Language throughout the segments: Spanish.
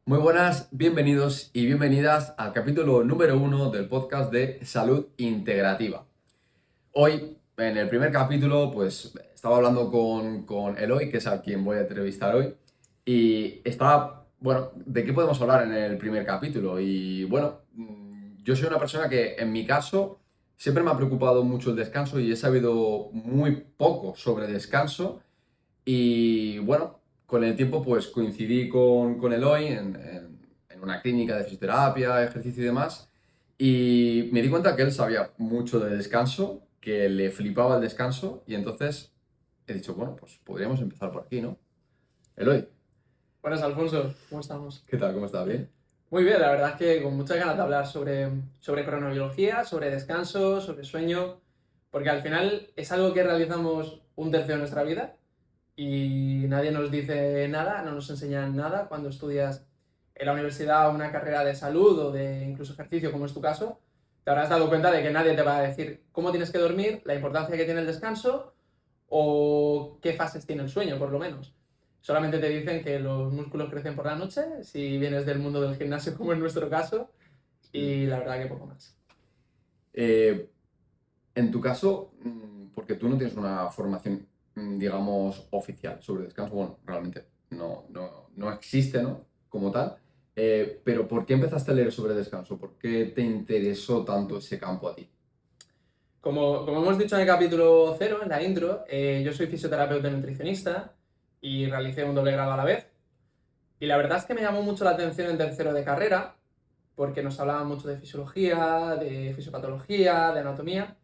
Muy buenas, bienvenidos y bienvenidas al capítulo número 1 del podcast de Salud Integrativa. Hoy, en el primer capítulo, pues estaba hablando con Eloy, que es a quien voy a entrevistar hoy, y estaba, bueno, ¿de qué podemos hablar en el primer capítulo? Y bueno, yo soy una persona que en mi caso siempre me ha preocupado mucho el descanso y he sabido muy poco sobre descanso. Y bueno, con el tiempo pues coincidí con Eloy en una clínica de fisioterapia, ejercicio y demás, y me di cuenta que él sabía mucho de descanso, que le flipaba el descanso, y entonces he dicho, bueno, pues podríamos empezar por aquí, ¿no? Eloy, Buenas, Alfonso, ¿cómo estamos? ¿qué tal? ¿Cómo estás? ¿Bien? Muy bien, la verdad es que con muchas ganas de hablar sobre cronobiología, sobre descanso, sobre sueño, porque al final es algo que realizamos un tercio de nuestra vida y nadie nos dice nada, no nos enseñan nada cuando estudias en la universidad una carrera de salud o de incluso ejercicio, como es tu caso. Te habrás dado cuenta de que nadie te va a decir cómo tienes que dormir, la importancia que tiene el descanso o qué fases tiene el sueño, por lo menos. Solamente te dicen que los músculos crecen por la noche, si vienes del mundo del gimnasio, como en nuestro caso, Sí. y la verdad que poco más. Eh, en tu caso, porque tú no tienes una formación, digamos, oficial sobre descanso, bueno, realmente no existe, ¿no? Como tal. Pero ¿por qué empezaste a leer sobre descanso? ¿Por qué te interesó tanto ese campo a ti? Como hemos dicho en el capítulo 0, en la intro, yo soy fisioterapeuta y nutricionista y realicé un doble grado a la vez. Y la verdad es que me llamó mucho la atención en tercero de carrera, porque nos hablaban mucho de fisiología, de fisiopatología, de anatomía,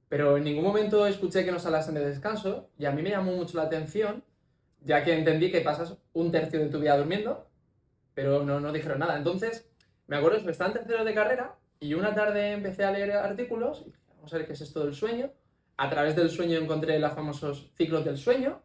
pero en ningún momento escuché que nos hablasen de descanso y a mí me llamó mucho la atención, ya que entendí que pasas un tercio de tu vida durmiendo, pero no dijeron nada. Entonces, me acuerdo que estaba en tercero de carrera y una tarde empecé a leer artículos y dije, vamos a ver qué es esto del sueño. A través del sueño encontré los famosos ciclos del sueño.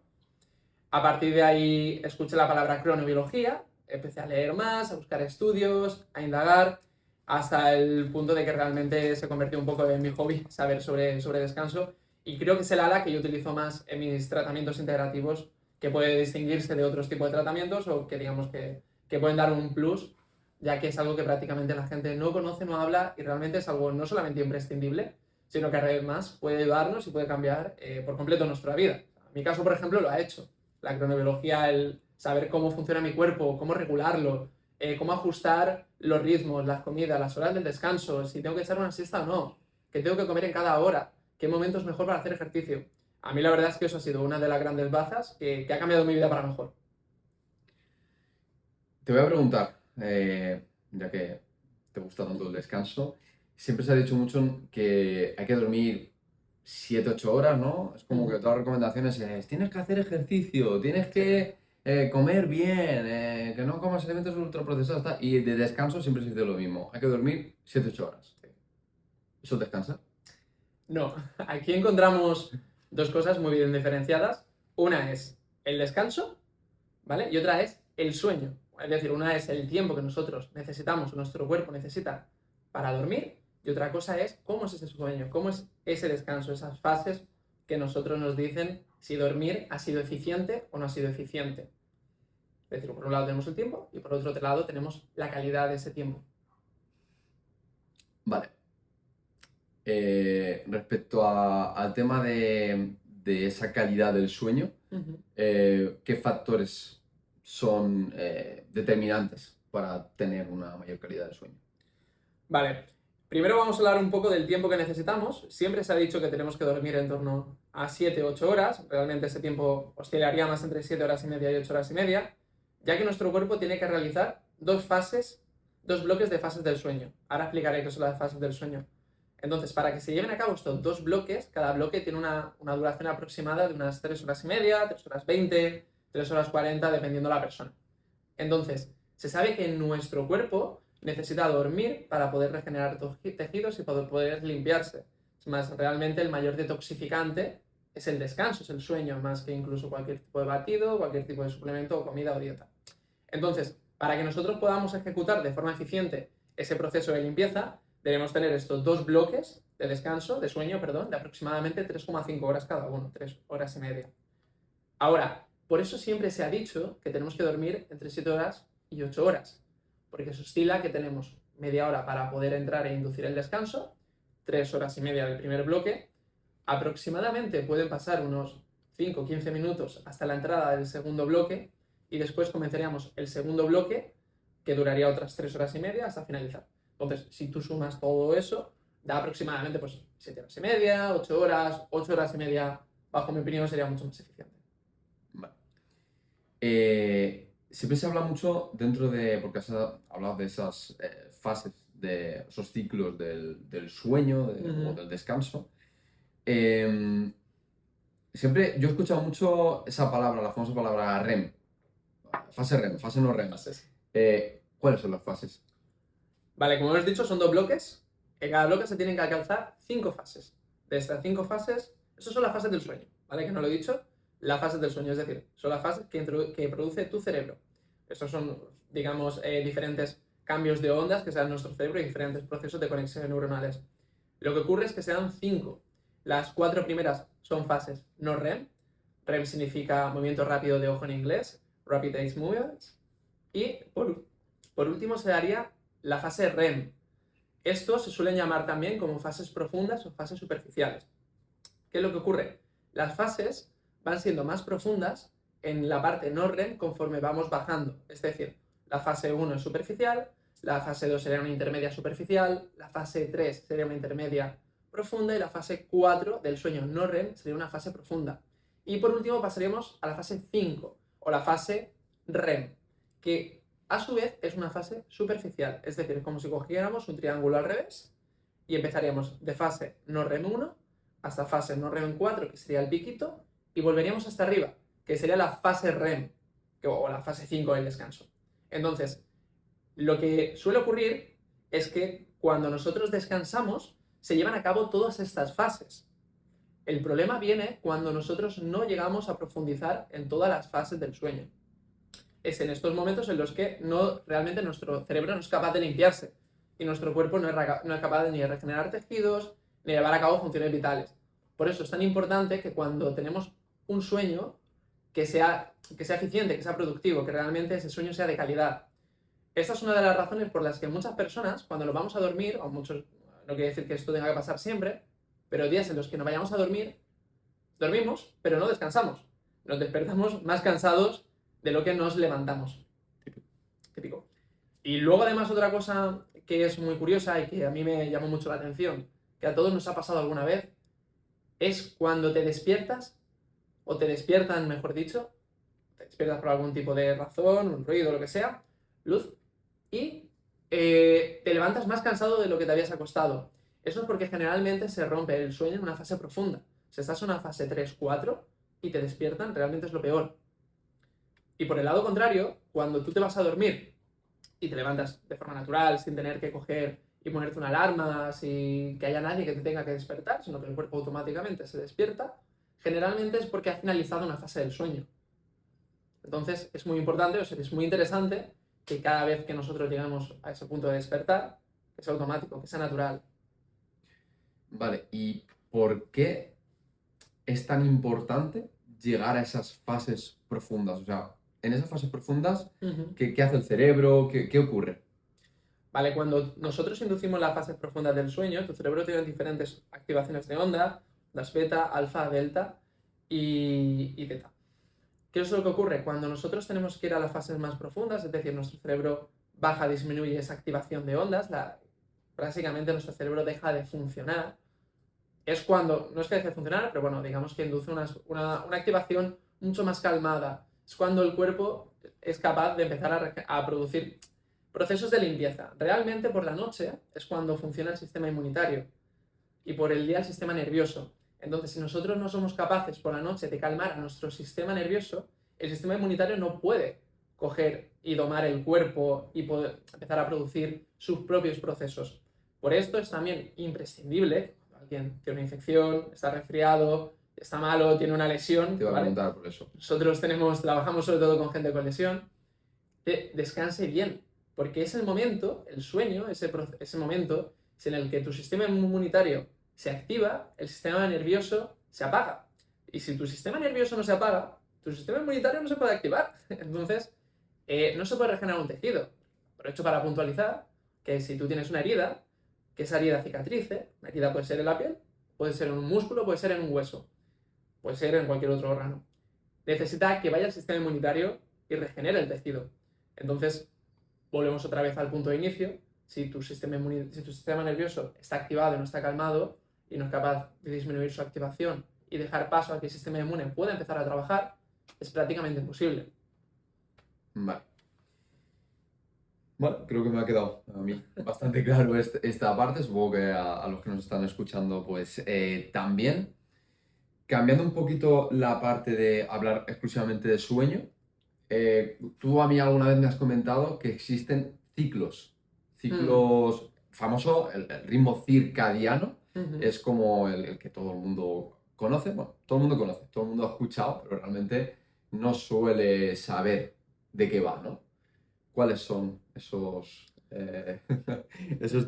A partir de ahí escuché la palabra cronobiología, empecé a leer más, a buscar estudios, a indagar, hasta el punto de que realmente se convirtió un poco en mi hobby saber sobre descanso. Y creo que es el ala que yo utilizo más en mis tratamientos integrativos, que puede distinguirse de otros tipos de tratamientos o que digamos que pueden dar un plus, ya que es algo que prácticamente la gente no conoce, no habla y realmente es algo no solamente imprescindible, sino que además puede ayudarnos y puede cambiar por completo nuestra vida. En mi caso, por ejemplo, lo ha hecho. La cronobiología, el saber cómo funciona mi cuerpo, cómo regularlo, cómo ajustar los ritmos, las comidas, las horas del descanso, si tengo que echar una siesta o no, qué tengo que comer en cada hora, qué momento es mejor para hacer ejercicio. A mí la verdad es que eso ha sido una de las grandes bazas que ha cambiado mi vida para mejor. Te voy a preguntar, ya que te gusta tanto el descanso, siempre se ha dicho mucho que hay que dormir 7 8 horas, ¿no? Es Uh como que -huh. todas las recomendaciones es, tienes que hacer ejercicio, tienes Sí. que comer bien, que no comas alimentos ultraprocesados, tal. Y de descanso siempre se dice lo mismo, hay que dormir 7 8 horas. ¿Eso descansa? No, aquí encontramos dos cosas muy bien diferenciadas. Una es el descanso, ¿vale? Y otra es el sueño. Es decir, una es el tiempo que nosotros necesitamos, nuestro cuerpo necesita para dormir, y otra cosa es cómo es ese sueño, cómo es ese descanso, esas fases que nosotros nos dicen si dormir ha sido eficiente o no ha sido eficiente. Es decir, por un lado tenemos el tiempo y por otro lado tenemos la calidad de ese tiempo. Vale. Respecto al tema de esa calidad del sueño, Uh -huh. ¿qué factores son determinantes para tener una mayor calidad de sueño? Vale, primero vamos a hablar un poco del tiempo que necesitamos. Siempre se ha dicho que tenemos que dormir en torno a 7 u 8 horas. Realmente ese tiempo oscilaría más entre 7 horas y media y 8 horas y media, ya que nuestro cuerpo tiene que realizar dos fases, dos bloques de fases del sueño. Ahora explicaré qué son las fases del sueño. Entonces, para que se lleven a cabo estos dos bloques, cada bloque tiene una duración aproximada de unas 3 horas y media, 3 horas 20, 3 horas 40, dependiendo de la persona. Entonces, se sabe que nuestro cuerpo necesita dormir para poder regenerar tejidos y poder limpiarse. Es más, realmente el mayor detoxificante es el descanso, es el sueño, más que incluso cualquier tipo de batido, cualquier tipo de suplemento, comida o dieta. Entonces, para que nosotros podamos ejecutar de forma eficiente ese proceso de limpieza, debemos tener estos dos bloques de descanso, de sueño, perdón, de aproximadamente 3,5 horas cada uno, 3 horas y media. Ahora, por eso siempre se ha dicho que tenemos que dormir entre 7 horas y 8 horas, porque se oscila que tenemos media hora para poder entrar e inducir el descanso, 3 horas y media del primer bloque, aproximadamente pueden pasar unos 5 o 15 minutos hasta la entrada del segundo bloque y después comenzaríamos el segundo bloque que duraría otras 3 horas y media hasta finalizar. Entonces, si tú sumas todo eso, da aproximadamente pues 7 horas y media, 8 horas y media, bajo mi opinión, sería mucho más eficiente. Vale. Siempre se habla mucho dentro de, porque has hablado de esas fases, de esos ciclos del sueño o del descanso. Siempre yo he escuchado mucho esa palabra, la famosa palabra REM. Fase REM, fase no REM. Fases. ¿Cuáles son las fases? Vale, como hemos dicho, son 2 bloques. En cada bloque se tienen que alcanzar 5 fases. De estas 5 fases, estas son las fases del sueño, ¿vale? Que no lo he dicho, las fases del sueño, es decir, son las fases que produce tu cerebro. Estos son, digamos, diferentes cambios de ondas que se dan en nuestro cerebro y diferentes procesos de conexiones neuronales. Lo que ocurre es que se dan 5. Las 4 primeras son fases no REM. REM significa movimiento rápido de ojo en inglés, Rapid Eye Movements. Y por último se daría la fase REM. Estos se suelen llamar también como fases profundas o fases superficiales. ¿Qué es lo que ocurre? Las fases van siendo más profundas en la parte no REM conforme vamos bajando. Es decir, la fase 1 es superficial, la fase 2 sería una intermedia superficial, la fase 3 sería una intermedia profunda y la fase 4 del sueño no REM sería una fase profunda. Y por último pasaríamos a la fase 5 o la fase REM, que a su vez es una fase superficial, es decir, como si cogiéramos un triángulo al revés y empezaríamos de fase no REM 1 hasta fase no REM 4, que sería el piquito, y volveríamos hasta arriba, que sería la fase REM, o la fase 5 del descanso. Entonces, lo que suele ocurrir es que cuando nosotros descansamos, se llevan a cabo todas estas fases. El problema viene cuando nosotros no llegamos a profundizar en todas las fases del sueño. Es en estos momentos en los que realmente nuestro cerebro no es capaz de limpiarse y nuestro cuerpo no es capaz de ni de regenerar tejidos ni de llevar a cabo funciones vitales. Por eso es tan importante que cuando tenemos un sueño que sea eficiente, que sea productivo, que realmente ese sueño sea de calidad. Esta es una de las razones por las que muchas personas, cuando nos vamos a dormir, o muchos, no quiere decir que esto tenga que pasar siempre, pero días en los que nos vayamos a dormir, dormimos, pero no descansamos. Nos despertamos más cansados de lo que nos levantamos. Típico. Y luego además otra cosa que es muy curiosa y que a mí me llamó mucho la atención, que a todos nos ha pasado alguna vez, es cuando te despiertas, o te despiertan, mejor dicho, te despiertas por algún tipo de razón, un ruido, lo que sea, luz, y te levantas más cansado de lo que te habías acostado. Eso es porque generalmente se rompe el sueño en una fase profunda. Si estás en una fase 3, 4 y te despiertan, realmente es lo peor. Y por el lado contrario, cuando tú te vas a dormir y te levantas de forma natural, sin tener que coger y ponerte una alarma, sin que haya nadie que te tenga que despertar, sino que el cuerpo automáticamente se despierta, generalmente es porque ha finalizado una fase del sueño. Entonces es muy importante, o sea, es muy interesante que cada vez que nosotros llegamos a ese punto de despertar, que sea automático, que sea natural. Vale, ¿y por qué es tan importante llegar a esas fases profundas? O sea, en esas fases profundas, ¿qué hace el cerebro? ¿Qué ocurre? Vale, cuando nosotros inducimos las fases profundas del sueño, tu cerebro tiene diferentes activaciones de onda, las beta, alfa, delta y teta. ¿Qué es lo que ocurre? Cuando nosotros tenemos que ir a las fases más profundas, es decir, nuestro cerebro baja, disminuye esa activación de ondas, básicamente nuestro cerebro deja de funcionar. Es cuando, no es que deje de funcionar, pero bueno, digamos que induce una activación mucho más calmada. Es cuando el cuerpo es capaz de empezar a producir procesos de limpieza. Realmente por la noche es cuando funciona el sistema inmunitario y por el día el sistema nervioso. Entonces, si nosotros no somos capaces por la noche de calmar a nuestro sistema nervioso, el sistema inmunitario no puede coger y domar el cuerpo y poder empezar a producir sus propios procesos. Por esto es también imprescindible, cuando alguien tiene una infección, está resfriado, está malo, tiene una lesión, Te iba a ¿vale? preguntar por eso. Nosotros trabajamos sobre todo con gente con lesión, que descanse bien, porque es el momento, el sueño, ese momento es en el que tu sistema inmunitario se activa, el sistema nervioso se apaga. Y si tu sistema nervioso no se apaga, tu sistema inmunitario no se puede activar. Entonces, no se puede regenerar un tejido. Aprovecho para puntualizar que si tú tienes una herida, que esa herida cicatrice, una herida puede ser en la piel, puede ser en un músculo, puede ser en un hueso, puede ser en cualquier otro órgano. Necesita que vaya el sistema inmunitario y regenere el tejido. Entonces, volvemos otra vez al punto de inicio. Si tu sistema nervioso está activado y no está calmado y no es capaz de disminuir su activación y dejar paso a que el sistema inmune pueda empezar a trabajar, es prácticamente imposible. Vale. Bueno, creo que me ha quedado a mí bastante claro esta parte. Supongo que a los que nos están escuchando, pues también. Cambiando un poquito la parte de hablar exclusivamente de sueño, tú a mí alguna vez me has comentado que existen ciclos famoso, el ritmo circadiano, es como el que todo el mundo conoce, bueno, todo el mundo conoce, todo el mundo ha escuchado, pero realmente no suele saber de qué va, ¿no? ¿Cuáles son esos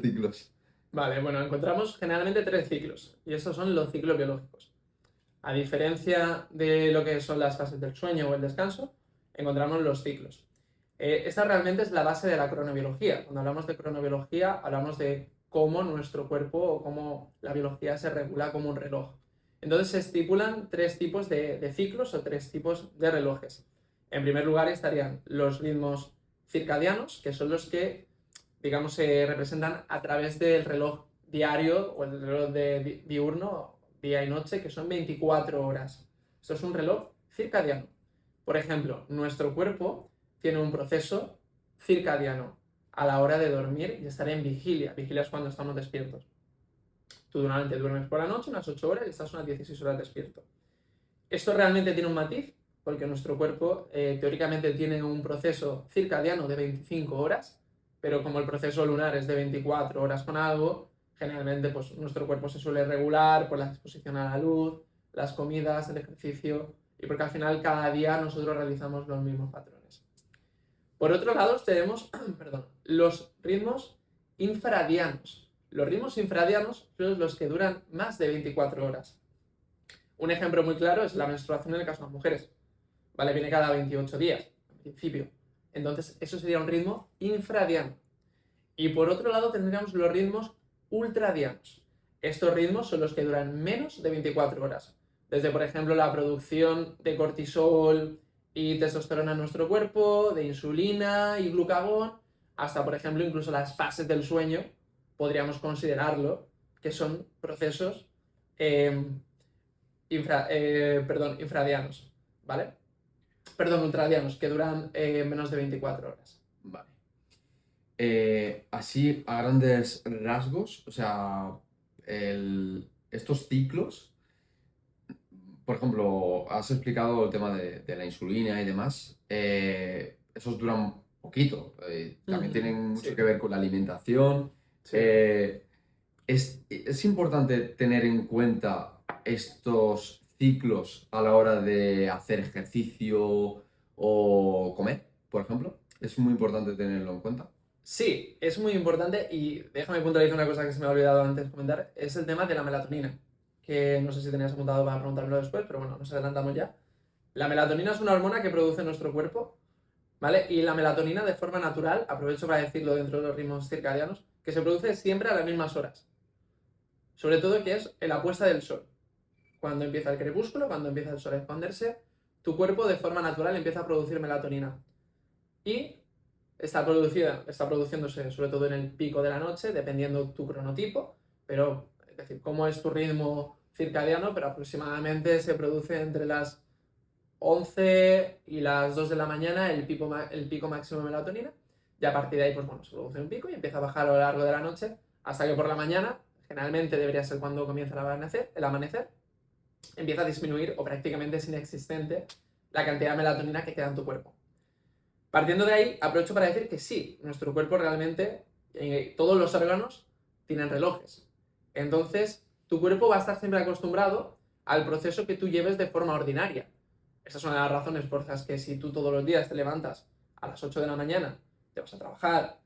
ciclos? Vale, bueno, encontramos generalmente 3 ciclos y estos son los ciclos biológicos. A diferencia de lo que son las fases del sueño o el descanso, encontramos los ciclos. Esta realmente es la base de la cronobiología. Cuando hablamos de cronobiología, hablamos de cómo nuestro cuerpo o cómo la biología se regula como un reloj. Entonces se estipulan 3 tipos de ciclos o 3 tipos de relojes. En primer lugar estarían los ritmos circadianos, que son los que, digamos, se representan a través del reloj diario o el reloj diurno, día y noche, que son 24 horas. Esto es un reloj circadiano. Por ejemplo, nuestro cuerpo tiene un proceso circadiano a la hora de dormir y estar en vigilia. Vigilia es cuando estamos despiertos. Tú normalmente duermes por la noche unas 8 horas y estás unas 16 horas despierto. Esto realmente tiene un matiz, porque nuestro cuerpo teóricamente tiene un proceso circadiano de 25 horas, pero como el proceso lunar es de 24 horas con algo, generalmente pues, nuestro cuerpo se suele regular por la exposición a la luz, las comidas, el ejercicio, y porque al final cada día nosotros realizamos los mismos patrones. Por otro lado tenemos los ritmos infradianos. Los ritmos infradianos son los que duran más de 24 horas. Un ejemplo muy claro es la menstruación en el caso de las mujeres. ¿Vale? Viene cada 28 días, en principio. Entonces, eso sería un ritmo infradiano. Y por otro lado tendríamos los ritmos ultradianos. Estos ritmos son los que duran menos de 24 horas. Desde, por ejemplo, la producción de cortisol y testosterona en nuestro cuerpo, de insulina y glucagón, hasta, por ejemplo, incluso las fases del sueño, podríamos considerarlo, que son procesos infradianos, ¿vale? Perdón, ultradianos, que duran menos de 24 horas. Vale. Así, a grandes rasgos, o sea, estos ciclos, por ejemplo, has explicado el tema de la insulina y demás, esos duran poquito, también tienen mucho que ver con la alimentación. Sí. Es importante tener en cuenta estos ciclos a la hora de hacer ejercicio o comer, por ejemplo. Es muy importante tenerlo en cuenta. Sí, es muy importante y déjame puntualizar una cosa que se me ha olvidado antes de comentar, es el tema de la melatonina, que no sé si tenías apuntado para preguntármelo después, pero bueno, nos adelantamos ya. La melatonina es una hormona que produce nuestro cuerpo, ¿vale? Y la melatonina de forma natural, aprovecho para decirlo dentro de los ritmos circadianos, que se produce siempre a las mismas horas. Sobre todo que es en la puesta del sol. Cuando empieza el crepúsculo, cuando empieza el sol a esconderse, tu cuerpo de forma natural empieza a producir melatonina. Y está produciéndose sobre todo en el pico de la noche, dependiendo tu cronotipo, pero es decir, cómo es tu ritmo circadiano, pero aproximadamente se produce entre las 11 y las 2 de la mañana el pico máximo de melatonina, y a partir de ahí pues bueno, se produce un pico y empieza a bajar a lo largo de la noche, hasta que por la mañana, generalmente debería ser cuando comienza el amanecer, empieza a disminuir o prácticamente es inexistente la cantidad de melatonina que queda en tu cuerpo. Partiendo de ahí, aprovecho para decir que sí, nuestro cuerpo realmente, todos los órganos tienen relojes. Entonces, tu cuerpo va a estar siempre acostumbrado al proceso que tú lleves de forma ordinaria. Esa es una de las razones por las que si tú todos los días te levantas a las 8 de la mañana, te vas a trabajar,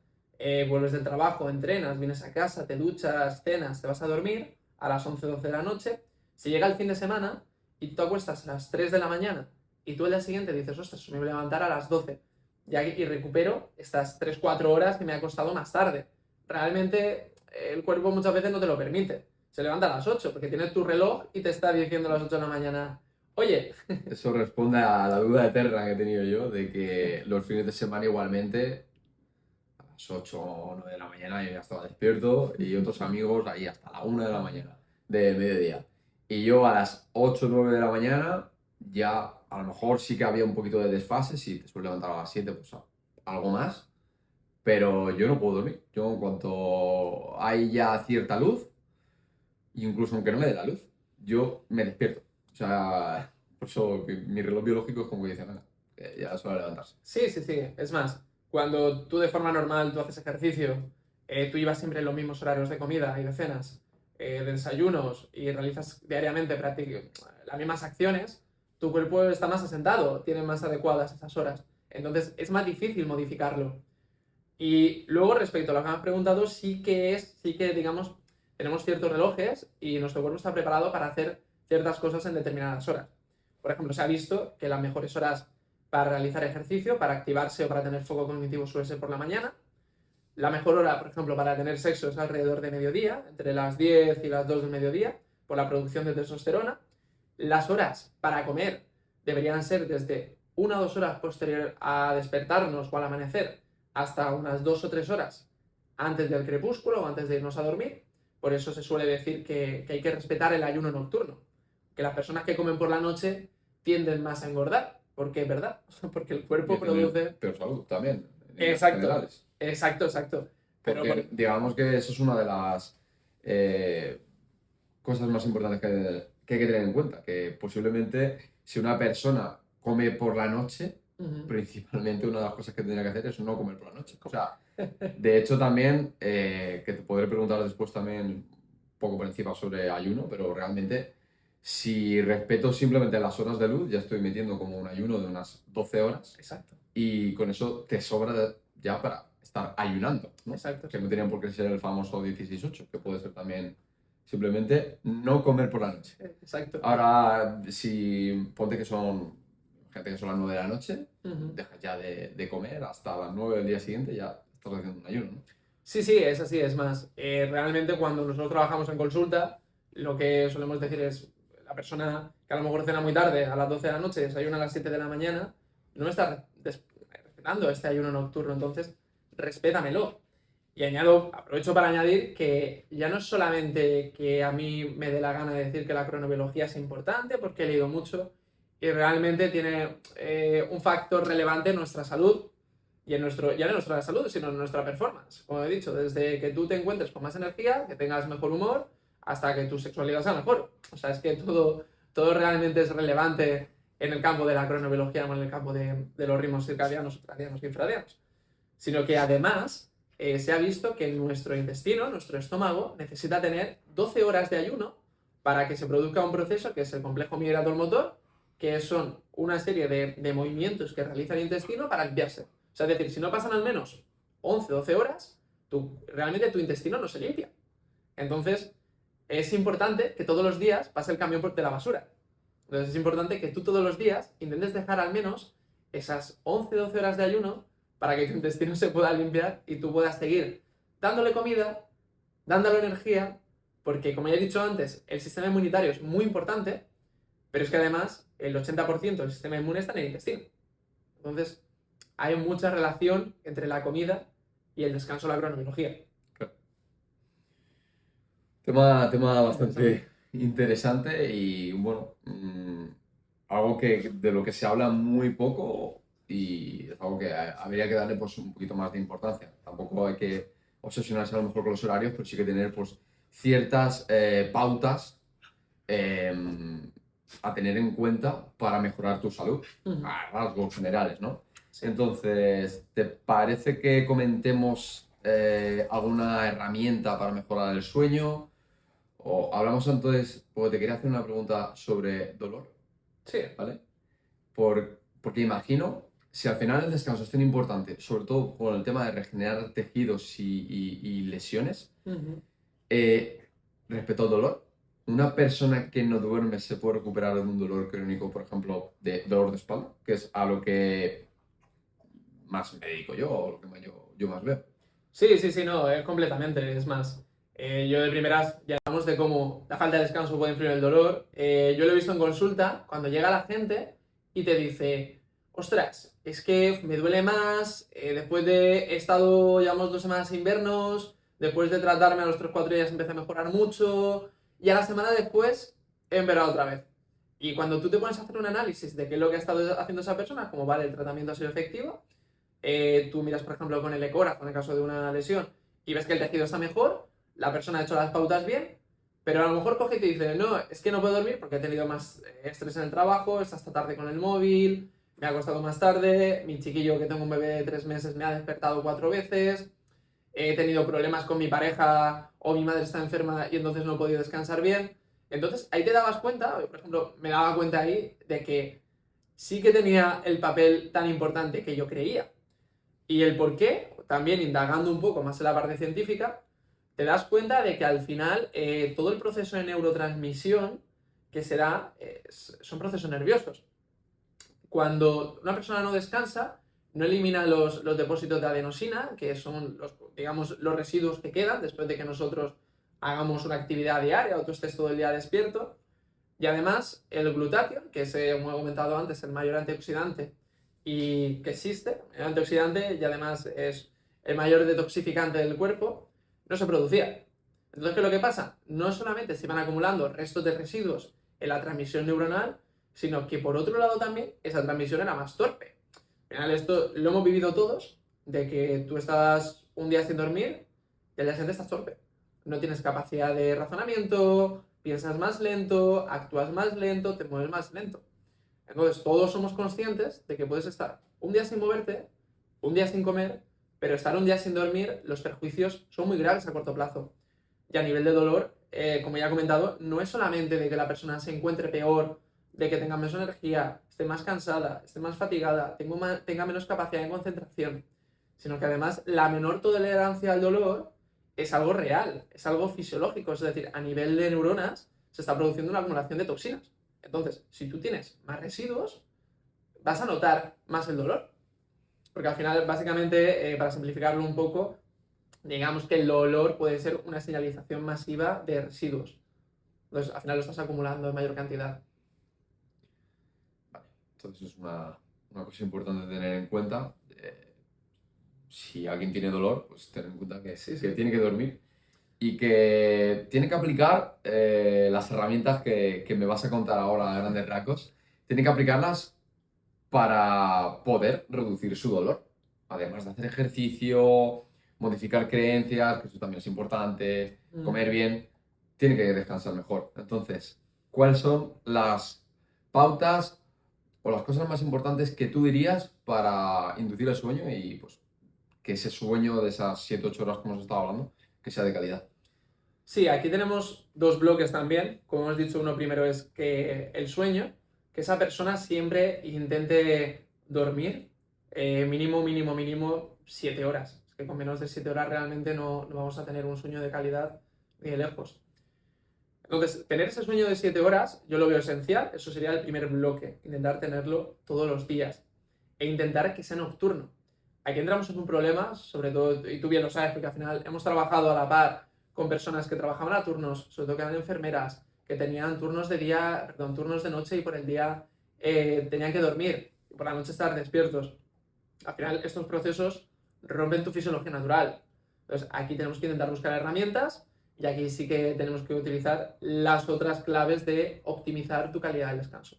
vuelves del trabajo, entrenas, vienes a casa, te duchas, cenas, te vas a dormir a las 11, 12 de la noche, si llega el fin de semana y tú te acuestas a las 3 de la mañana y tú el día siguiente dices, ostras, me voy a levantar a las 12, y recupero estas 3-4 horas que me ha costado más tarde. Realmente el cuerpo muchas veces no te lo permite. Se levanta a las 8 porque tienes tu reloj y te está diciendo a las 8 de la mañana, oye. Eso responde a la duda eterna que he tenido yo de que los fines de semana igualmente a las 8 o 9 de la mañana yo ya estaba despierto y otros amigos ahí hasta la 1 de la mañana del mediodía. Y yo a las 8 o 9 de la mañana ya a lo mejor sí que había un poquito de desfase, si te suele levantar a las 7 pues algo más, pero yo no puedo dormir. Yo en cuanto hay ya cierta luz, incluso aunque no me dé la luz, yo me despierto. O sea, por eso que mi reloj biológico es como que dice, nada, que ya es hora de levantarse. Sí, sí, sí. Es más, cuando tú de forma normal tú haces ejercicio, tú llevas siempre los mismos horarios de comida y de cenas, de desayunos y realizas diariamente las mismas acciones, tu cuerpo está más asentado, tiene más adecuadas esas horas. Entonces es más difícil modificarlo. Y luego respecto a lo que me has preguntado, sí que digamos, tenemos ciertos relojes y nuestro cuerpo está preparado para hacer ciertas cosas en determinadas horas. Por ejemplo, se ha visto que las mejores horas para realizar ejercicio, para activarse o para tener foco cognitivo suele ser por la mañana. La mejor hora, por ejemplo, para tener sexo es alrededor de mediodía, entre las 10 y las 2 del mediodía, por la producción de testosterona. Las horas para comer deberían ser desde 1 o 2 horas posterior a despertarnos o al amanecer hasta unas 2 o 3 horas antes del crepúsculo o antes de irnos a dormir. Por eso se suele decir que hay que respetar el ayuno nocturno, que las personas que comen por la noche tienden más a engordar, porque es verdad, porque el cuerpo produce... Pero salud también, en líneas Exacto, generales. exacto. Pero Porque digamos que eso es una de las cosas más importantes que hay que tener en cuenta, que posiblemente si una persona come por la noche, principalmente una de las cosas que tendría que hacer es no comer por la noche. O sea, de hecho también, que te podré preguntar después también un poco por encima sobre ayuno, pero realmente si respeto simplemente las horas de luz, ya estoy metiendo como un ayuno de unas 12 horas Exacto, y con eso te sobra ya para estar ayunando, ¿no? exacto. Que no tenían por qué ser el famoso 16-8, que puede ser también simplemente no comer por la noche. Exacto. Ahora, si ponte que son, gente que son las 9 de la noche, dejas ya de comer hasta las 9 del día siguiente, ya estás haciendo un ayuno, ¿no? Sí, sí, es así, es más. Realmente cuando nosotros trabajamos en consulta, lo que solemos decir es, la persona que a lo mejor cena muy tarde, a las 12 de la noche, desayuna a las 7 de la mañana, no está respetando este ayuno nocturno, entonces respétamelo. Y aprovecho para añadir que ya no es solamente que a mí me dé la gana de decir que la cronobiología es importante, porque he leído mucho y realmente tiene un factor relevante en nuestra salud y ya no en nuestra salud, sino en nuestra performance. Como he dicho, desde que tú te encuentres con más energía, que tengas mejor humor, hasta que tu sexualidad sea mejor. O sea, es que todo realmente es relevante en el campo de la cronobiología, no en el campo de los ritmos circadianos, ultradianos y infradianos. Sino que además se ha visto que nuestro intestino, nuestro estómago, necesita tener 12 horas de ayuno para que se produzca un proceso que es el complejo migrator motor, que son una serie de movimientos que realiza el intestino para limpiarse. O sea, es decir, si no pasan al menos 11 o 12 horas, realmente tu intestino no se limpia. Entonces, es importante que todos los días pase el camión de la basura. Entonces, es importante que tú todos los días intentes dejar al menos esas 11 o 12 horas de ayuno para que tu intestino se pueda limpiar y tú puedas seguir dándole comida, dándole energía, porque como ya he dicho antes, el sistema inmunitario es muy importante, pero es que además el 80% del sistema inmune está en el intestino. Entonces, hay mucha relación entre la comida y el descanso de la cronobiología. Tema bastante interesante y bueno, algo de lo que se habla muy poco y es algo que habría que darle pues, un poquito más de importancia. Tampoco hay que obsesionarse a lo mejor con los horarios, pero sí que tener pues, ciertas pautas a tener en cuenta para mejorar tu salud, a rasgos generales, ¿no? Sí. Entonces, ¿te parece que comentemos alguna herramienta para mejorar el sueño? O hablamos entonces, porque te quería hacer una pregunta sobre dolor, Sí. ¿vale? Porque imagino, si al final el descanso es tan importante, sobre todo con el tema de regenerar tejidos y lesiones, respecto al dolor, una persona que no duerme se puede recuperar de un dolor crónico, por ejemplo, de dolor de espalda, que es a lo que más me dedico yo o lo que yo más veo. Sí, no, completamente. Es más, yo de primeras ya hablamos de cómo la falta de descanso puede influir en el dolor. Yo lo he visto en consulta, cuando llega la gente y te dice, ostras, es que me duele más, después de he estado, llevamos 2 semanas sin vernos, después de tratarme a los 3 4 días empecé a mejorar mucho, y a la semana después he empeorado otra vez. Y cuando tú te pones a hacer un análisis de qué es lo que ha estado haciendo esa persona, como vale, el tratamiento ha sido efectivo, tú miras, por ejemplo, con el ecógrafo en el caso de una lesión y ves que el tejido está mejor, la persona ha hecho las pautas bien, pero a lo mejor coge y te dice, no, es que no puedo dormir porque he tenido más estrés en el trabajo, está hasta tarde con el móvil, me ha acostado más tarde, mi chiquillo que tengo un bebé de 3 meses me ha despertado 4 veces, he tenido problemas con mi pareja o mi madre está enferma y entonces no he podido descansar bien. Entonces ahí te dabas cuenta, por ejemplo, me daba cuenta ahí de que sí que tenía el papel tan importante que yo creía. Y el por qué, también indagando un poco más en la parte científica, te das cuenta de que al final todo el proceso de neurotransmisión que se da son procesos nerviosos. Cuando una persona no descansa, no elimina los depósitos de adenosina, que son digamos, los residuos que quedan después de que nosotros hagamos una actividad diaria o tú estés todo el día despierto. Y además, el glutatión, que es, como he comentado antes, el mayor antioxidante y que existe, el antioxidante y además es el mayor detoxificante del cuerpo, no se producía. Entonces, ¿qué es lo que pasa? No solamente se van acumulando restos de residuos en la transmisión neuronal, sino que por otro lado también esa transmisión era más torpe. Al final esto lo hemos vivido todos, de que tú estás un día sin dormir y al día siguiente estás torpe. No tienes capacidad de razonamiento, piensas más lento, actúas más lento, te mueves más lento. Entonces todos somos conscientes de que puedes estar un día sin moverte, un día sin comer, pero estar un día sin dormir, los perjuicios son muy graves a corto plazo. Y a nivel de dolor, como ya he comentado, no es solamente de que la persona se encuentre peor, de que tenga menos energía, esté más cansada, esté más fatigada, tenga menos capacidad de concentración, sino que además la menor tolerancia al dolor es algo real, es algo fisiológico, es decir, a nivel de neuronas se está produciendo una acumulación de toxinas. Entonces, si tú tienes más residuos, vas a notar más el dolor. Porque al final, básicamente, para simplificarlo un poco, digamos que el dolor puede ser una señalización masiva de residuos. Entonces, al final lo estás acumulando en mayor cantidad. Vale, entonces es una cosa importante tener en cuenta. Si alguien tiene dolor, pues tener en cuenta que tiene que dormir y que tiene que aplicar las herramientas que me vas a contar ahora a grandes rasgos. Tiene que aplicarlas para poder reducir su dolor. Además de hacer ejercicio, modificar creencias, que eso también es importante, comer bien, tiene que descansar mejor. Entonces, ¿cuáles son las pautas o las cosas más importantes que tú dirías para inducir el sueño y pues que ese sueño de esas 7 8 horas que hemos estado hablando, que sea de calidad? Sí, aquí tenemos dos bloques también. Como hemos dicho, uno primero es que el sueño, que esa persona siempre intente dormir mínimo 7 horas. Es que con menos de 7 horas realmente no vamos a tener un sueño de calidad ni de lejos. Entonces, tener ese sueño de 7 horas yo lo veo esencial. Eso sería el primer bloque, intentar tenerlo todos los días e intentar que sea nocturno. Aquí entramos en un problema, sobre todo, y tú bien lo sabes, porque al final hemos trabajado a la par con personas que trabajaban a turnos, sobre todo que eran enfermeras, que tenían turnos de día, perdón, turnos de noche y por el día tenían que dormir y por la noche estar despiertos. Al final estos procesos rompen tu fisiología natural. Entonces aquí tenemos que intentar buscar herramientas y aquí sí que tenemos que utilizar las otras claves de optimizar tu calidad del descanso.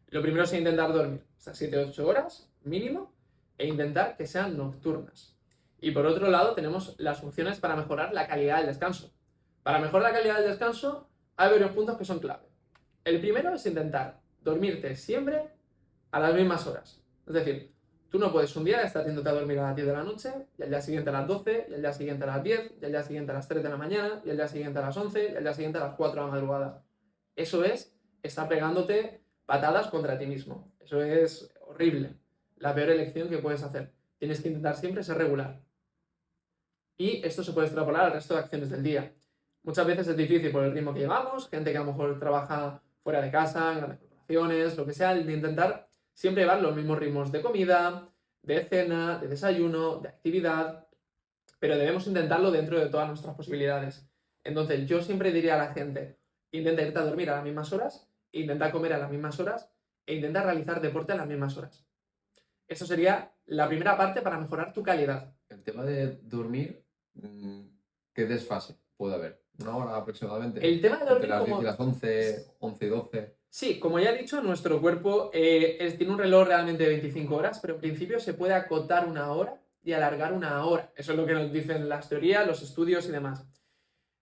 Lo primero es intentar dormir estas 7 8 horas mínimo e intentar que sean nocturnas. Y por otro lado tenemos las opciones para mejorar la calidad del descanso. Para mejorar la calidad del descanso hay varios puntos que son clave. El primero es intentar dormirte siempre a las mismas horas. Es decir, tú no puedes un día estar yéndote a dormir a las 10 de la noche, y al día siguiente a las 12, y al día siguiente a las 10, y al día siguiente a las 3 de la mañana, y al día siguiente a las 11, y al día siguiente a las 4 de la madrugada. Eso es estar pegándote patadas contra ti mismo. Eso es horrible. La peor elección que puedes hacer. Tienes que intentar siempre ser regular. Y esto se puede extrapolar al resto de acciones del día. Muchas veces es difícil por el ritmo que llevamos, gente que a lo mejor trabaja fuera de casa, en grandes corporaciones, lo que sea, el de intentar siempre llevar los mismos ritmos de comida, de cena, de desayuno, de actividad, pero debemos intentarlo dentro de todas nuestras posibilidades. Entonces, yo siempre diría a la gente, intenta irte a dormir a las mismas horas, intenta comer a las mismas horas e intenta realizar deporte a las mismas horas. Eso sería la primera parte para mejorar tu calidad. El tema de dormir, ¿qué desfase puede haber? ¿Una hora aproximadamente? El tema de Entre dormir las 10 como... y las 11, 11 y 12. Sí, como ya he dicho, nuestro cuerpo tiene un reloj realmente de 25 horas, pero en principio se puede acotar una hora y alargar una hora. Eso es lo que nos dicen las teorías, los estudios y demás.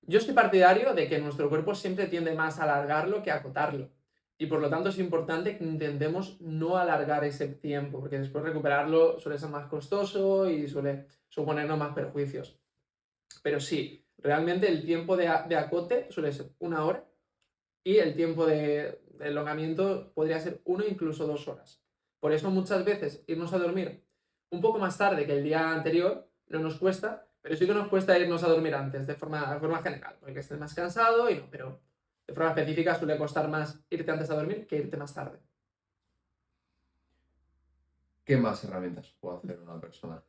Yo soy partidario de que nuestro cuerpo siempre tiende más a alargarlo que a acotarlo. Y por lo tanto es importante que intentemos no alargar ese tiempo, porque después recuperarlo suele ser más costoso y suele suponernos más perjuicios. Pero sí, realmente el tiempo de acote suele ser una hora y el tiempo de elongamiento podría ser 1 incluso 2 horas. Por eso muchas veces irnos a dormir un poco más tarde que el día anterior no nos cuesta, pero sí que nos cuesta irnos a dormir antes, de forma general, porque estés más cansado y no, pero de forma específica suele costar más irte antes a dormir que irte más tarde. ¿Qué más herramientas puede hacer una persona?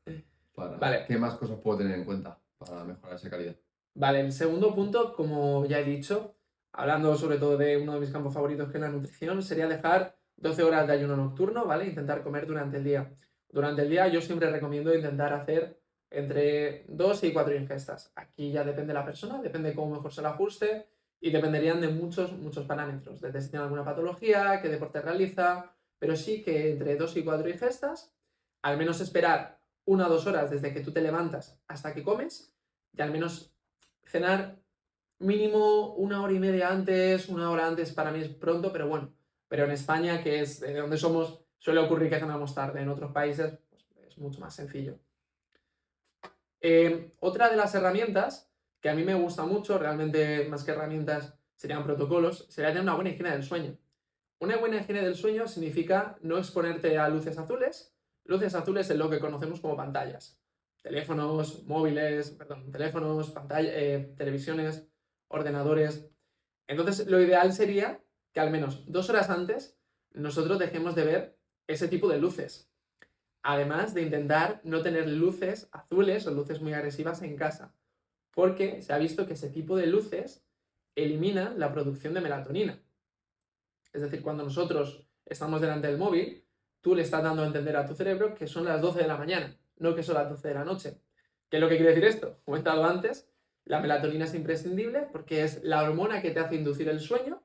Vale. ¿Qué más cosas puedo tener en cuenta para mejorar esa calidad? Vale, el segundo punto, como ya he dicho, hablando sobre todo de uno de mis campos favoritos que es la nutrición, sería dejar 12 horas de ayuno nocturno, ¿vale? Intentar comer durante el día. Durante el día yo siempre recomiendo intentar hacer entre 2 y 4 ingestas. Aquí ya depende de la persona, depende de cómo mejor se le ajuste y dependerían de muchos parámetros, desde si tiene alguna patología, qué deporte realiza, pero sí que entre 2 y 4 ingestas, al menos esperar 1 o 2 horas desde que tú te levantas hasta que comes y al menos cenar mínimo 1 hora y media antes, 1 hora antes para mí es pronto, pero bueno, pero en España, que es de donde somos, suele ocurrir que cenamos tarde, en otros países pues, es mucho más sencillo. Otra de las herramientas que a mí me gusta mucho, realmente más que herramientas serían protocolos, sería tener una buena higiene del sueño. Una buena higiene del sueño significa no exponerte a luces azules. Luces azules es lo que conocemos como pantallas. Teléfonos, móviles, perdón, teléfonos, televisiones, ordenadores. Entonces, lo ideal sería que al menos 2 horas antes nosotros dejemos de ver ese tipo de luces. Además de intentar no tener luces azules o luces muy agresivas en casa, porque se ha visto que ese tipo de luces eliminan la producción de melatonina. Es decir, cuando nosotros estamos delante del móvil, tú le estás dando a entender a tu cerebro que son las 12 de la mañana, no que son las 12 de la noche. ¿Qué es lo que quiere decir esto? Como he comentado antes, la melatonina es imprescindible porque es la hormona que te hace inducir el sueño.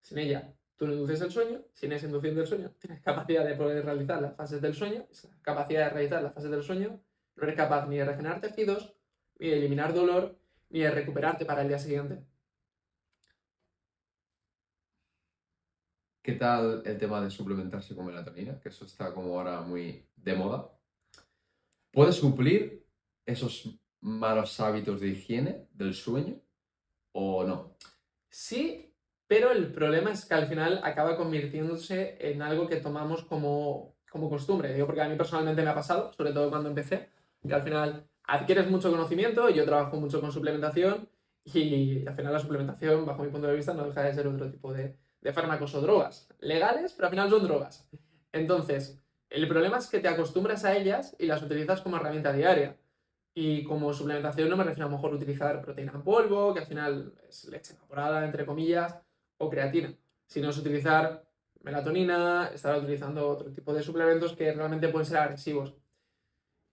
Sin ella, tú no induces el sueño. Sin esa inducción del sueño, tienes capacidad de poder realizar las fases del sueño. Esa capacidad de realizar las fases del sueño, no eres capaz ni de regenerar tejidos, ni de eliminar dolor, ni de recuperarte para el día siguiente. ¿Qué tal el tema de suplementarse con melatonina? Que eso está como ahora muy de moda. ¿Puede suplir esos malos hábitos de higiene del sueño o no? Sí, pero el problema es que al final acaba convirtiéndose en algo que tomamos como costumbre. Digo, porque a mí personalmente me ha pasado, sobre todo cuando empecé, que al final adquieres mucho conocimiento, yo trabajo mucho con suplementación y al final la suplementación, bajo mi punto de vista, no deja de ser otro tipo de fármacos o drogas. Legales, pero al final son drogas. Entonces, el problema es que te acostumbras a ellas y las utilizas como herramienta diaria. Y como suplementación no me refiero a lo mejor a utilizar proteína en polvo, que al final es leche evaporada, entre comillas, o creatina, sino es utilizar melatonina, estar utilizando otro tipo de suplementos que realmente pueden ser agresivos.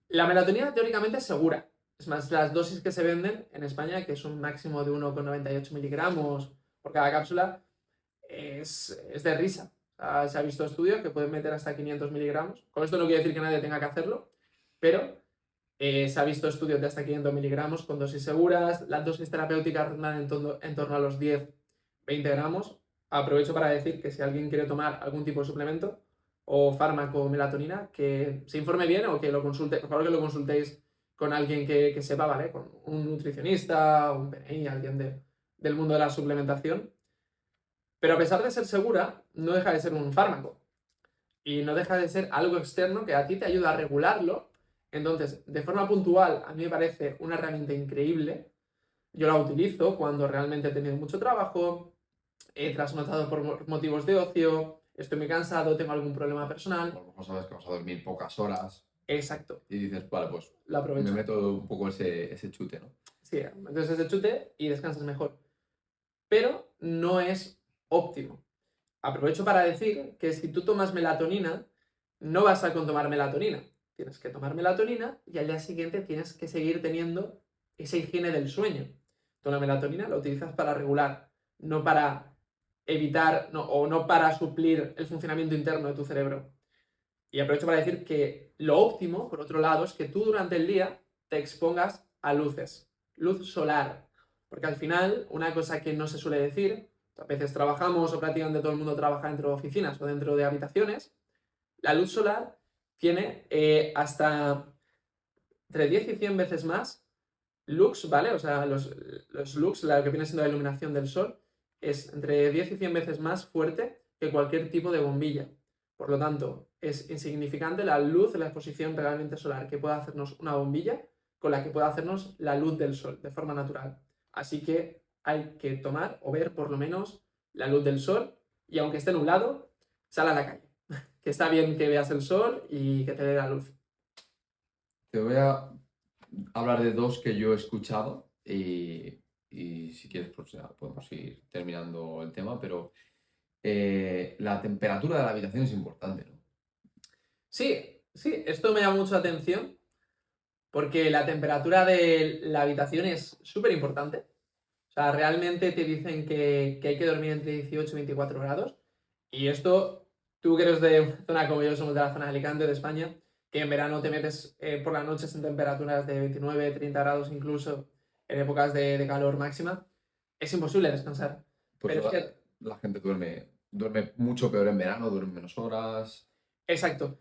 La melatonina teóricamente es segura. Es más, las dosis que se venden en España, que es un máximo de 1,98 miligramos por cada cápsula, es de risa. O sea, se ha visto estudios que pueden meter hasta 500 miligramos. Con esto no quiere decir que nadie tenga que hacerlo, pero se ha visto estudios de hasta 500 miligramos con dosis seguras. Las dosis terapéuticas rondan en torno a los 10-20 gramos. Aprovecho para decir que si alguien quiere tomar algún tipo de suplemento o fármaco o melatonina, que se informe bien o que lo consulte, por favor que lo consultéis con alguien que sepa, ¿vale? Con un nutricionista, un PNI, alguien del mundo de la suplementación. Pero a pesar de ser segura, no deja de ser un fármaco. Y no deja de ser algo externo que a ti te ayuda a regularlo. Entonces, de forma puntual, a mí me parece una herramienta increíble. Yo la utilizo cuando realmente he tenido mucho trabajo, he trasnotado por motivos de ocio, estoy muy cansado, tengo algún problema A personal. lo mejor sabes que vas a dormir pocas horas. Exacto, Y dices, vale, pues lo me aprovecho. meto un poco ese chute, ¿no? Sí, entonces ese chute y descansas mejor. Pero no es óptimo. Aprovecho para decir que si tú tomas melatonina, no basta con tomar melatonina. Tienes que tomar melatonina y al día siguiente tienes que seguir teniendo esa higiene del sueño. Tú la melatonina la utilizas para regular, no para evitar o no para suplir el funcionamiento interno de tu cerebro. Y aprovecho para decir que lo óptimo, por otro lado, es que tú durante el día te expongas a luces, luz solar. Porque al final, una cosa que no se suele decir, a veces trabajamos o prácticamente todo el mundo trabaja dentro de oficinas o dentro de habitaciones, la luz solar tiene hasta entre 10 y 100 veces más lux, ¿vale? O sea, los lux, lo que viene siendo la iluminación del sol, es entre 10 y 100 veces más fuerte que cualquier tipo de bombilla. Por lo tanto, es insignificante la luz, la exposición realmente solar que pueda hacernos una bombilla con la que pueda hacernos la luz del sol de forma natural. Así que hay que tomar o ver por lo menos la luz del sol y aunque esté nublado, sal a la calle. Que está bien que veas el sol y que te dé la luz. Te voy a hablar de dos que yo he escuchado y si quieres, pues ya podemos ir terminando el tema, pero la temperatura de la habitación es importante, ¿no? Sí, sí, esto me llama mucho la atención porque la temperatura de la habitación es súper importante. O sea, realmente te dicen que hay que dormir entre 18 y 24 grados. Y esto, tú que eres de una zona como yo, somos de la zona de Alicante, de España, que en verano te metes por las noches en temperaturas de 29, 30 grados incluso, en épocas de calor máxima, es imposible descansar. Pues Pero es que, la gente duerme mucho peor en verano, duerme menos horas. exacto.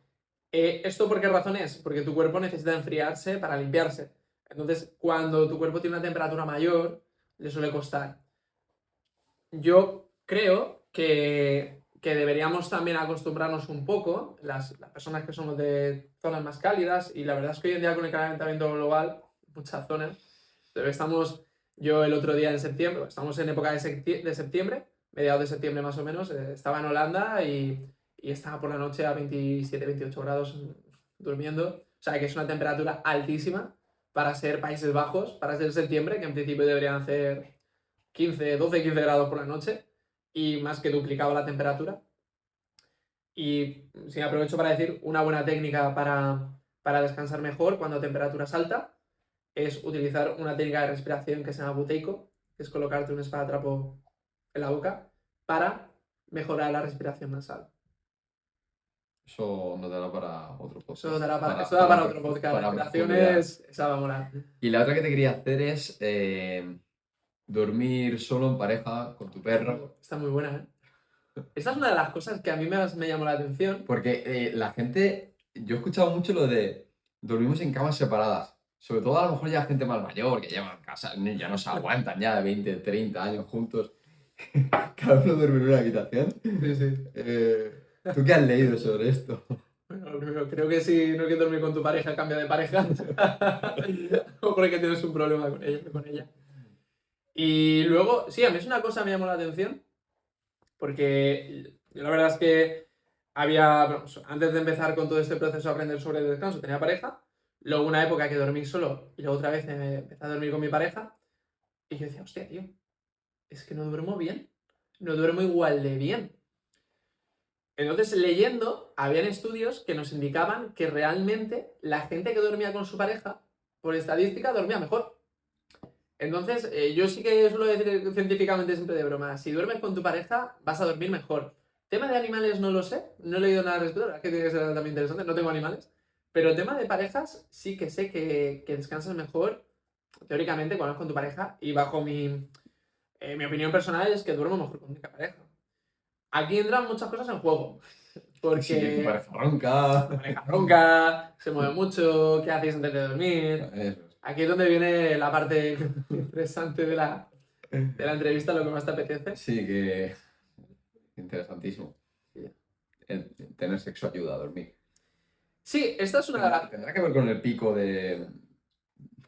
¿Esto por qué razón es? Porque tu cuerpo necesita enfriarse para limpiarse. Entonces, cuando tu cuerpo tiene una temperatura mayor, le suele costar. Yo creo que deberíamos también acostumbrarnos un poco, las personas que somos de zonas más cálidas, y la verdad es que hoy en día con el calentamiento global, muchas zonas, pero estamos, yo el otro día en septiembre, estamos en época de septiembre, mediados de septiembre más o menos, estaba en Holanda y estaba por la noche a 27, 28 grados durmiendo, o sea que es una temperatura altísima para ser Países Bajos, para ser septiembre, que en principio deberían hacer 15, 12, 15 grados por la noche y más que duplicaba la temperatura. Y sí, aprovecho para decir una buena técnica para descansar mejor cuando la temperatura es alta es utilizar una técnica de respiración que se llama buteico, que es colocarte un esparadrapo en la boca para mejorar la respiración nasal. Eso nos dará para otro Eso, podcast, eso da para otro podcast. para profundidad. Respiraciones, esa va a molar. Y la otra que te quería hacer es dormir solo en pareja con tu perro. Está muy buena, ¿eh? Esta es una de las cosas que a mí me llamó la atención. Porque la gente, yo he escuchado mucho lo de dormimos en camas separadas. Sobre todo a lo mejor ya gente más mayor, que llevan casa, ya no se aguantan ya de 20, 30 años juntos. Cada uno duerme en una habitación. Sí, sí. ¿Tú qué has leído sobre esto? Bueno, lo primero, creo que si no quieres dormir con tu pareja, cambia de pareja. O porque tienes un problema con ella, con ella. Y luego, sí, a mí es una cosa que me llamó la atención, porque yo la verdad es que había, vamos, antes de empezar con todo este proceso de aprender sobre el descanso, tenía pareja, luego una época que dormí solo y luego otra vez empecé a dormir con mi pareja y yo decía, hostia, tío, es que no duermo bien, no duermo igual de bien. Entonces, leyendo, habían estudios que nos indicaban que realmente la gente que dormía con su pareja, por estadística, dormía mejor. Entonces, yo sí que suelo decir científicamente siempre de broma, si duermes con tu pareja, vas a dormir mejor. Tema de animales no lo sé, no he leído nada al respecto, la verdad es que tiene que ser también interesante, no tengo animales. Pero tema de parejas, sí que sé que descansas mejor, teóricamente, cuando es con tu pareja, y bajo mi opinión personal es que duermo mejor con mi pareja. Aquí entran muchas cosas en juego. Si tu Porque pareja ronca. la pareja ronca, se mueve mucho, ¿qué hacéis antes de dormir? Eso es. Aquí es donde viene la parte interesante de la entrevista, lo que más te apetece. Sí, que interesantísimo. Tener sexo ayuda a dormir. Sí, esta es una de las... Tendrá que ver con el pico de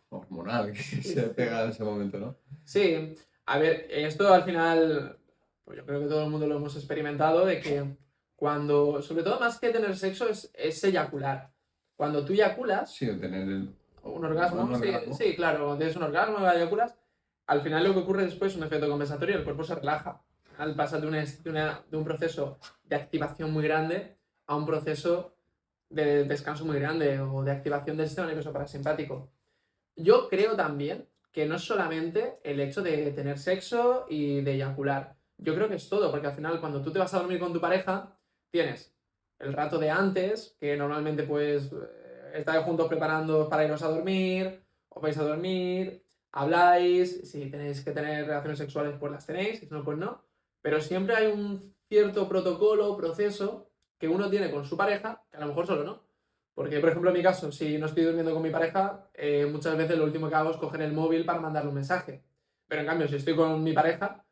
hormonal que se pega en ese momento, ¿no? Sí, a ver, esto al final, pues yo creo que todo el mundo lo hemos experimentado, de que cuando, sobre todo más que tener sexo, es eyacular. cuando tú eyaculas, Sí, de tener un orgasmo, un sí, orgasmo. sí, claro, cuando tienes un orgasmo y eyaculas, al final lo que ocurre después es un efecto compensatorio, el cuerpo se relaja. Al pasar de un proceso de activación muy grande a un proceso de descanso muy grande o de activación del sistema nervioso parasimpático. Yo creo también que no es solamente el hecho de tener sexo y de eyacular. Yo creo que es todo, porque al final cuando tú te vas a dormir con tu pareja, tienes el rato de antes, que normalmente pues estáis juntos preparando para iros a dormir, os vais a dormir, habláis, si tenéis que tener relaciones sexuales pues las tenéis, si no pues no, pero siempre hay un cierto protocolo, proceso que uno tiene con su pareja, que a lo mejor solo no. Porque, por ejemplo, en mi caso, si no estoy durmiendo con mi pareja, muchas veces lo último que hago es coger el móvil para mandarle un mensaje. Pero en cambio, si estoy con mi pareja,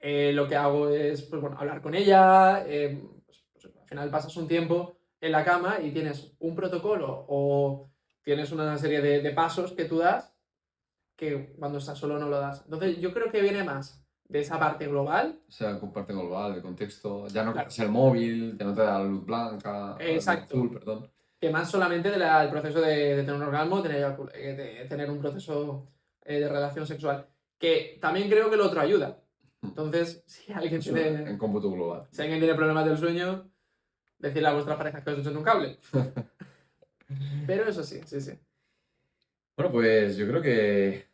lo que hago es pues, bueno, hablar con ella. Pues, al final pasas un tiempo en la cama y tienes un protocolo o tienes una serie de pasos que tú das que cuando estás solo no lo das. Entonces, yo creo que viene más de esa parte global. O sea, comparte global, de contexto. Ya no Claro, coges el móvil, ya no te da la luz blanca, la luz azul, exacto. perdón. Que más solamente del proceso de tener un orgasmo, de tener un proceso de relación sexual. Que también creo que lo otro ayuda. Entonces, Eso en cómputo global. si alguien tiene problemas del sueño, decirle a vuestras parejas que os echen un cable. Pero eso sí, sí, sí. Bueno, pues yo creo que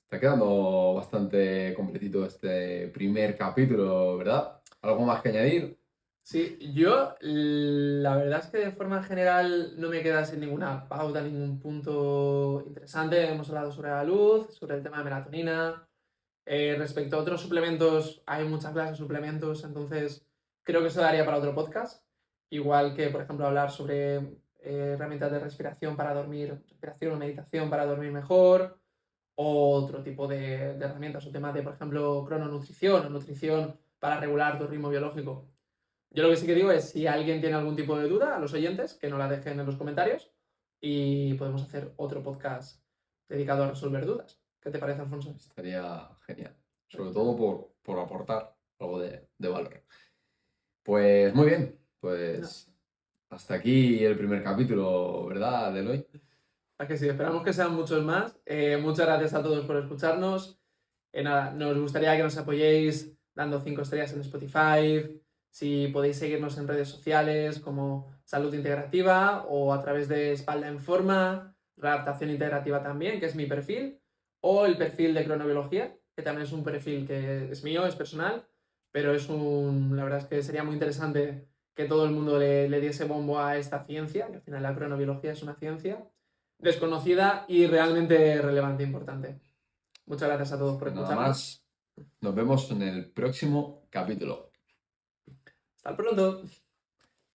está quedando bastante completito este primer capítulo, ¿verdad? ¿Algo más que añadir? Sí, yo la verdad es que de forma general no me queda sin ninguna pauta, ningún punto interesante. Hemos hablado sobre la luz, sobre el tema de melatonina. Respecto a otros suplementos, hay muchas clases de suplementos, entonces creo que eso daría para otro podcast. Igual que, por ejemplo, hablar sobre herramientas de respiración para dormir, respiración o meditación para dormir mejor, o otro tipo de herramientas o temas de, por ejemplo, crononutrición o nutrición para regular tu ritmo biológico. Yo lo que sí que digo es, si alguien tiene algún tipo de duda, a los oyentes, que no la dejen en los comentarios y podemos hacer otro podcast dedicado a resolver dudas. ¿Qué te parece, Alfonso? Estaría genial. Sobre todo por aportar algo de valor. Pues muy bien, No, pues hasta aquí el primer capítulo, ¿verdad, Eloy? es que sí, esperamos que sean muchos más. Muchas gracias a todos por escucharnos. Nada, nos gustaría que nos apoyéis dando 5 estrellas en Spotify. Si podéis seguirnos en redes sociales como Salud Integrativa o a través de Espalda en Forma, Readaptación Integrativa también, que es mi perfil, o el perfil de Cronobiología, que también es un perfil que es mío, es personal, pero la verdad es que sería muy interesante que todo el mundo le diese bombo a esta ciencia, que al final la cronobiología es una ciencia desconocida y realmente relevante e importante. Muchas gracias a todos por Nada escucharnos. más, nos vemos en el próximo capítulo. Hasta pronto.